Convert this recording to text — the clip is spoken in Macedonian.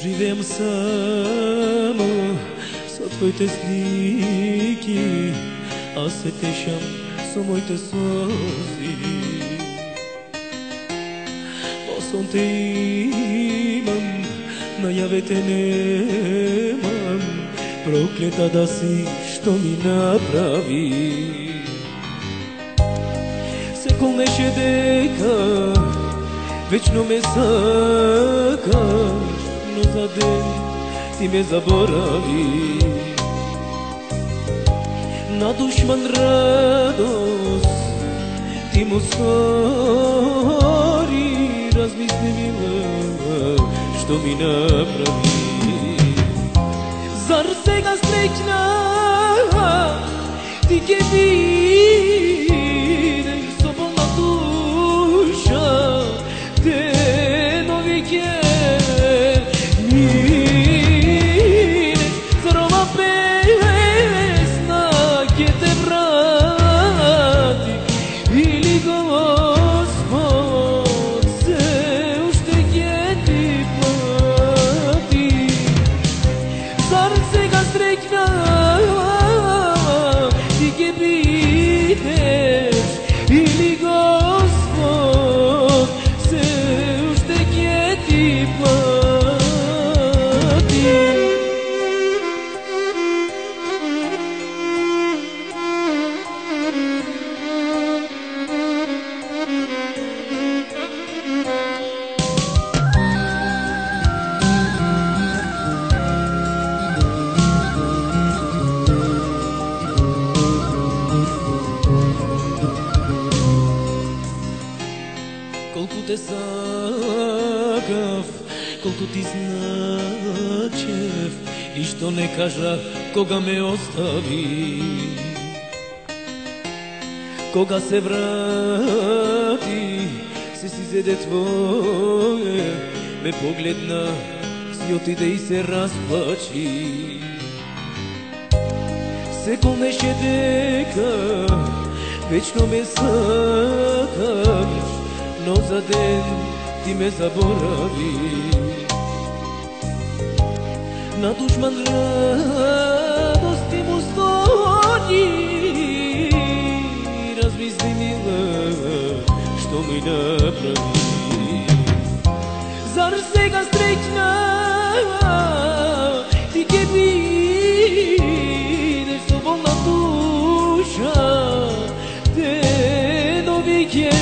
Живеем само со твоите слики, аз се тешам со моите солзи. Во сон те имам, најаве те немам, проклета да си што ми направи. Се колнеше дека вечно ме сакаш, но за ден ти ме заборави. На душман радост ти му стори, размисли мила, што ми направи. Зар сега среќна ти ќе бидеш со болна душа, денови ќе минеш, зар ова песна ќе те врати, или Господ се уште ќе ти плати. Зар сега среќна ти ќе бидеш, или Господ се уште ќе ти плати. Колку те сакав, колку ти значев, и што не кажа кога ме остави. Кога се врати, се си зеде твое, ме погледна, си отиде и се расплачи. Се колнеше дека вечно ме сакаш, но за ден ти ме заборави. На душман радост ти му стори, размисли мила, што ми направи. Зар сега среќна ти ќе бидеш со болна душа, денови ќе